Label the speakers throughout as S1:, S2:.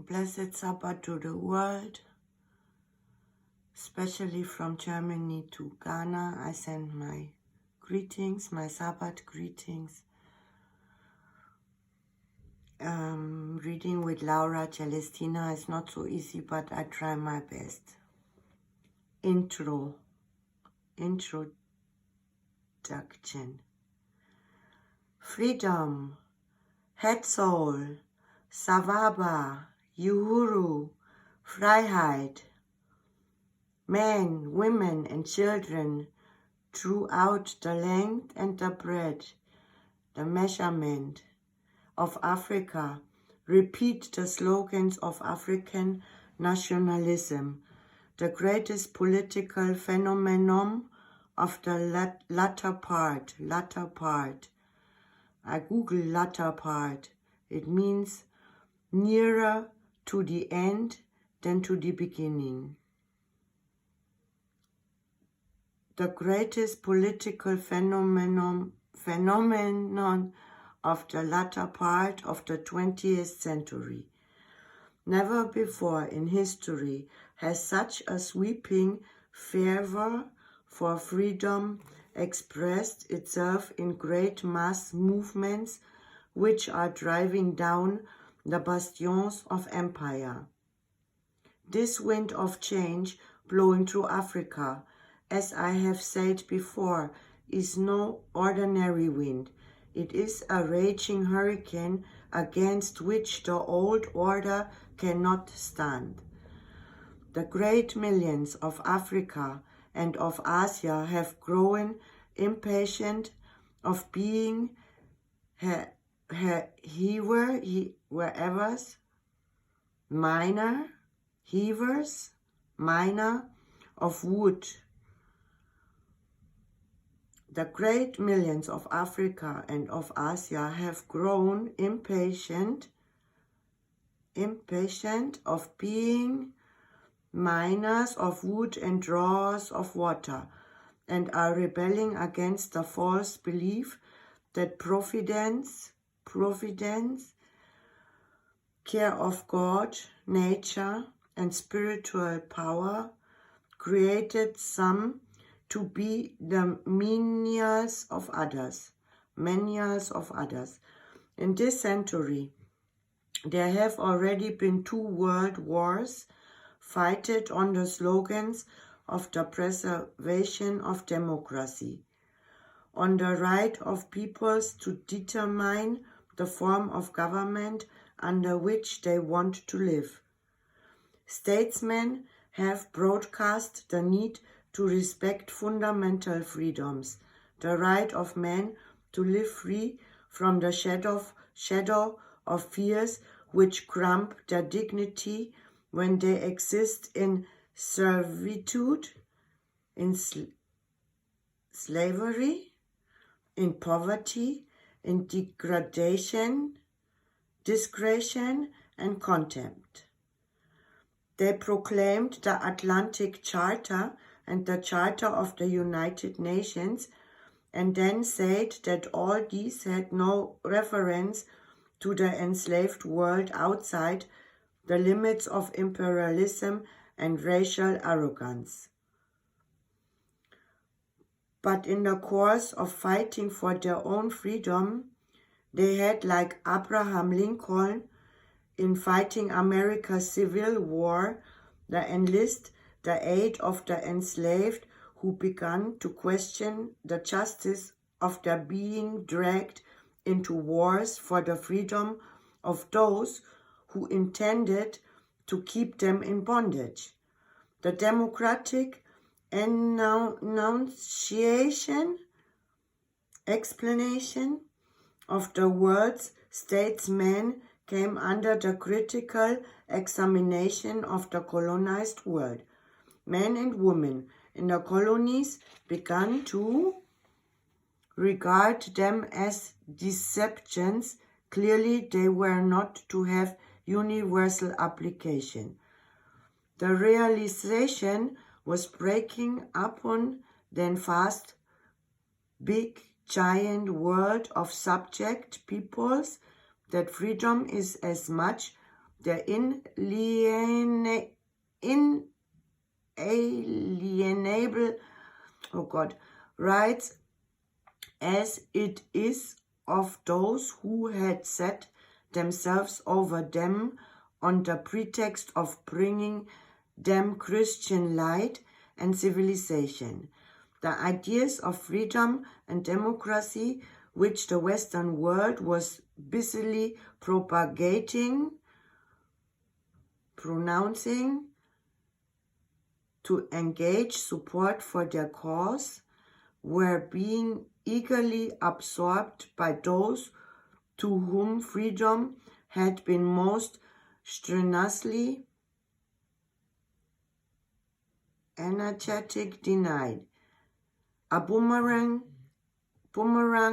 S1: Blessed Sabbath to the world, especially from Germany to Ghana. I send my greetings, my Sabbath greetings. Reading with Laura Celestina is not so easy, but I try my best. Introduction. Freedom, Het Soul, Savaba, Uhuru, Freiheit. Men, women, and children throughout the length and the breadth, the measurement of Africa, repeat the slogans of African nationalism, the greatest political phenomenon of the latter part. I Google latter part. It means nearer to the end than to the beginning. The greatest political phenomenon of the latter part of the 20th century. Never before in history has such a sweeping fervor for freedom expressed itself in great mass movements which are driving down the bastions of empire. This wind of change blowing through Africa, as I have said before, is no ordinary wind. It is a raging hurricane against which the old order cannot stand. The great millions of Africa and of Asia have grown impatient of being heavers, miner of wood. The great millions of Africa and of Asia have grown impatient of being miners of wood and drawers of water, and are rebelling against the false belief that providence, care of God, nature, and spiritual power created some to be the menials of others. In this century, there have already been 2 world wars fighted on the slogans of the preservation of democracy, on the right of peoples to determine the form of government under which they want to live. Statesmen have broadcast the need to respect fundamental freedoms, the right of man to live free from the shadow of fears which cramp their dignity when they exist in servitude, in slavery, in poverty, in degradation, discretion, and contempt. They proclaimed the Atlantic Charter and the Charter of the United Nations, and then said that all these had no reference to the enslaved world outside the limits of imperialism and racial arrogance. But in the course of fighting for their own freedom, they had, like Abraham Lincoln, in fighting America's Civil War, enlist the aid of the enslaved who began to question the justice of their being dragged into wars for the freedom of those who intended to keep them in bondage. The democratic explanation of the words statesmen came under the critical examination of the colonized world. Men and women in the colonies began to regard them as deceptions. Clearly, they were not to have universal application. The realization was breaking upon then fast, big, giant world of subject peoples that freedom is as much the inalienable rights as it is of those who had set themselves over them on the pretext of bringing them Christian light and civilization. The ideas of freedom and democracy which the Western world was busily pronouncing to engage support for their cause, were being eagerly absorbed by those to whom freedom had been most strenuously energetic denied. A boomerang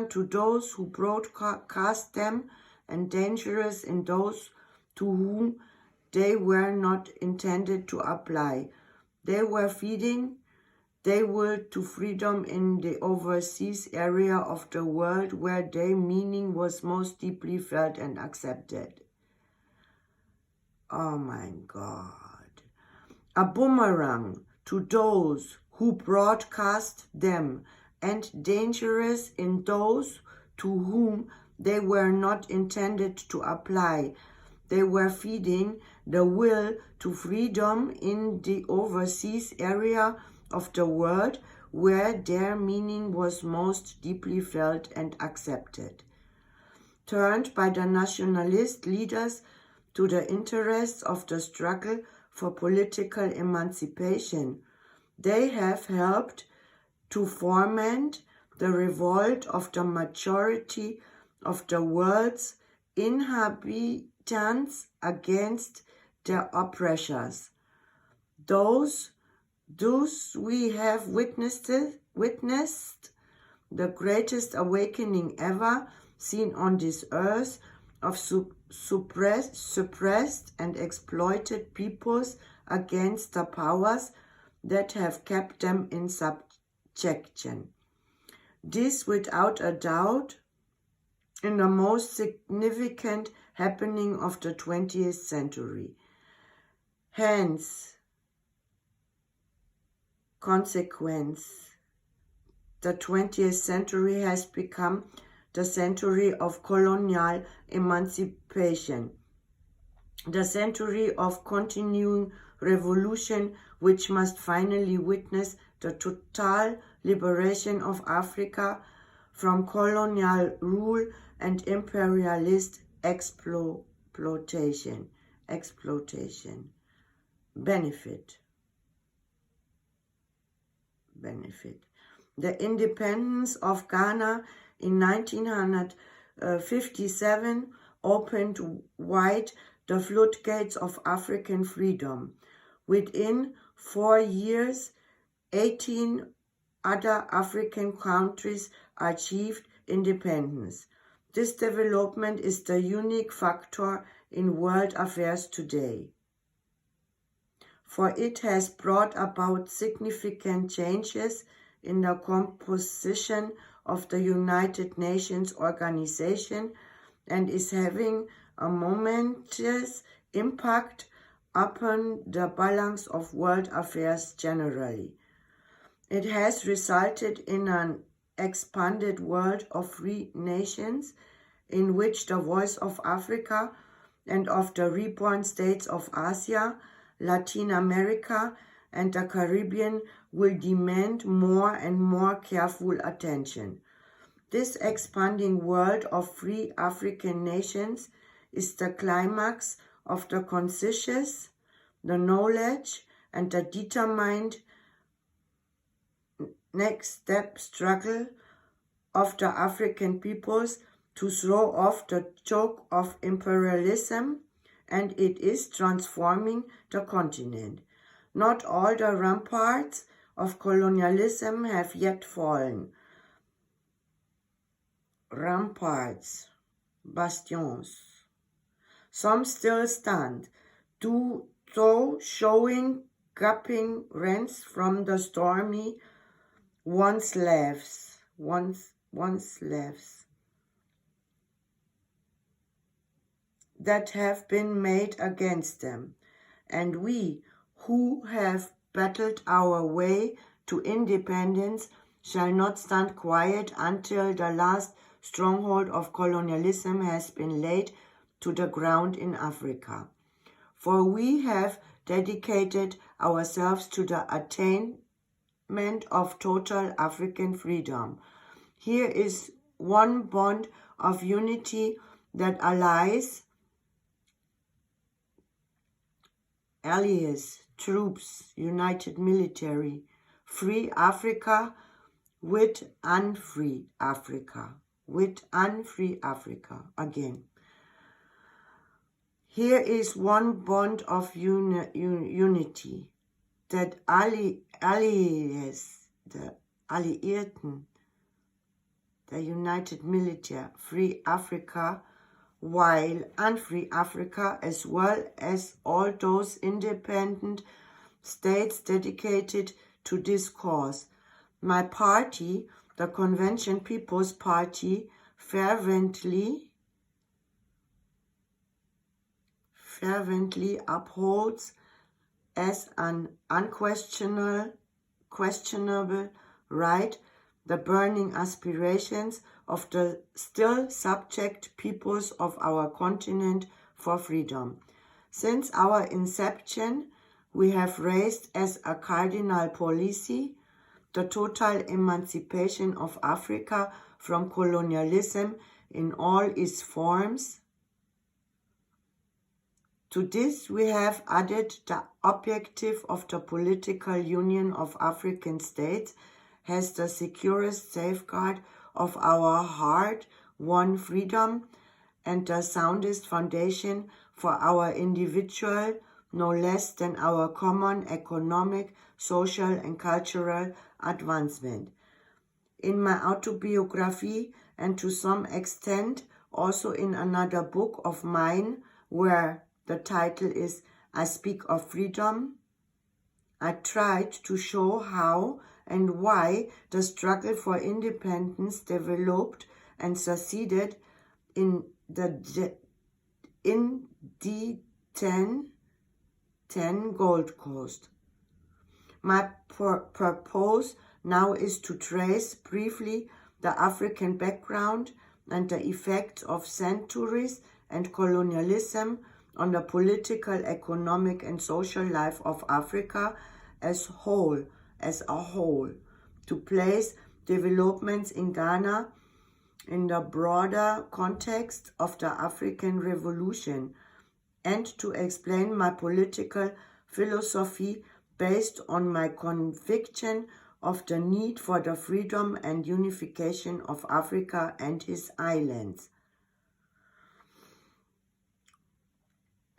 S1: to those who broadcast them, and dangerous in those to whom they were not intended to apply. They were feeding their will to freedom in the overseas area of the world where their meaning was most deeply felt and accepted. Oh my God. A boomerang to those who broadcast them, and dangerous in those to whom they were not intended to apply. They were feeding the will to freedom in the overseas area of the world where their meaning was most deeply felt and accepted. Turned by the nationalist leaders to the interests of the struggle for political emancipation, they have helped to foment the revolt of the majority of the world's inhabitants against their oppressors. Thus we have witnessed the greatest awakening ever seen on this earth of suppressed and exploited peoples against the powers that have kept them in subjection. This, without a doubt, in the most significant happening of the 20th century. Hence, consequence, the 20th century has become the century of colonial emancipation, the century of continuing revolution which must finally witness the total liberation of Africa from colonial rule and imperialist exploitation. Benefit. The independence of Ghana in 1957 opened wide the floodgates of African freedom. Within 4 years, 18 other African countries achieved independence. This development is the unique factor in world affairs today, for it has brought about significant changes in the composition of the United Nations organization and is having a momentous impact upon the balance of world affairs generally. It has resulted in an expanded world of free nations in which the voice of Africa and of the reborn states of Asia, Latin America, and the Caribbean will demand more and more careful attention. This expanding world of free African nations is the climax of the conscious, the knowledge, and the determined next step struggle of the African peoples to throw off the yoke of imperialism, and it is transforming the continent. Not all the ramparts of colonialism have yet fallen. Ramparts, bastions. Some still stand, though showing gaping rents from the stormy once lives. that have been made against them. And we, who have battled our way to independence, shall not stand quiet until the last stronghold of colonialism has been laid to the ground in Africa. For we have dedicated ourselves to the attainment of total African freedom. Here is one bond of unity that allies troops, united military, free Africa with unfree Africa, again. Here is one bond of unity that allies, the Alliierten, the united military, free Africa, while unfree Africa, as well as all those independent states dedicated to this cause. My party, the Convention People's Party, fervently upholds as an unquestionable right the burning aspirations of the still subject peoples of our continent for freedom. Since our inception, we have raised as a cardinal policy the total emancipation of Africa from colonialism in all its forms. To this we have added the objective of the political union of African states as the securest safeguard of our hard-won freedom and the soundest foundation for our individual, no less than our common economic, social, and cultural advancement. In my autobiography, and to some extent also in another book of mine, where the title is I Speak of Freedom, I tried to show how and why the struggle for independence developed and succeeded in the 10 Gold Coast. My purpose now is to trace briefly the African background and the effects of centuries and colonialism on the political, economic, and social life of Africa as a whole, to place developments in Ghana in the broader context of the African Revolution, and to explain my political philosophy based on my conviction of the need for the freedom and unification of Africa and its islands.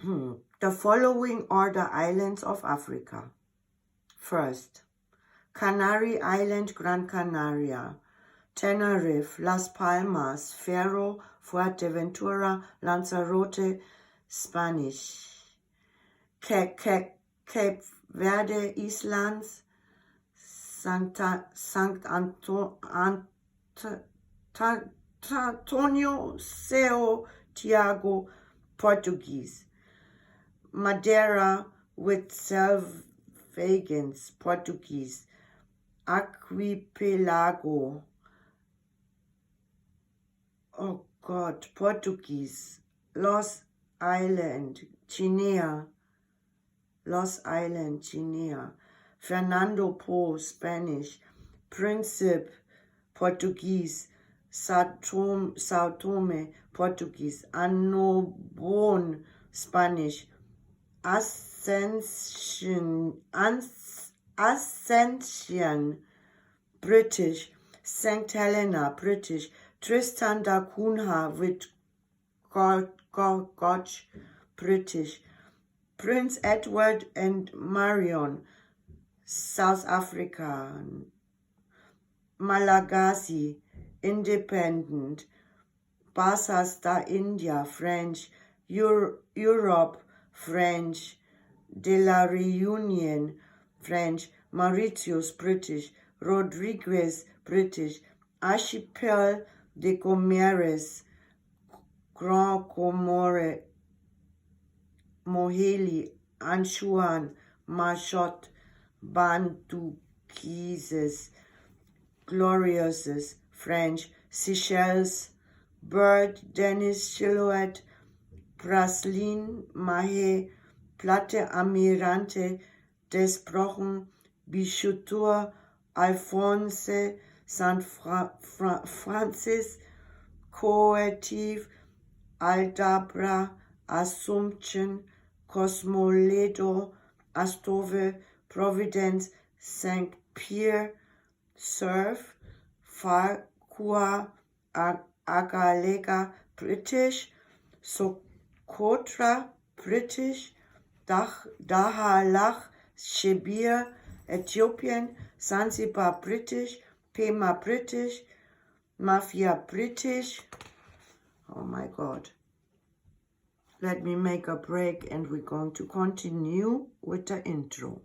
S1: The following are the islands of Africa. First, Canary Island, Gran Canaria, Tenerife, Las Palmas, Faro, Fuerteventura, Lanzarote, Spanish, Cape Verde Islands, Sankt Antonio, São Tiago, Portuguese, Madeira with Selvagans, Portuguese, Archipelago, Portuguese, Los Island, Guinea, Fernando Po, Spanish, Príncipe, Portuguese, Sao Tome, Portuguese, Annobon, Spanish, Ascension, British, St. Helena, British, Tristan da Cunha with Gotch, British, Prince Edward and Marion, South Africa, Malagasy, independent, Basas da India, French, Europe, French, de la Réunion, French, Mauritius, British, Rodriguez, British, Archipel de Comores, Grand Comore, Moheli, Anchuan, Mashot, Bantukises, Gloriouses, French, Seychelles, Bird, Dennis, Silhouette, Praslin, Mahe, Platte, Amirante, Desbrochen, Bichoutour, Alphonse, St. Francis, Coetive, Aldabra, Assumption, Cosmoledo, Astove, Providence, St. Pierre, Surf, Farquhar, Agalega, British, Socotra, British, Dahalach, Shebir, Ethiopian, Zanzibar, British, Pema, British, Mafia, British. Oh my God. Let me make a break and we're going to continue with the intro.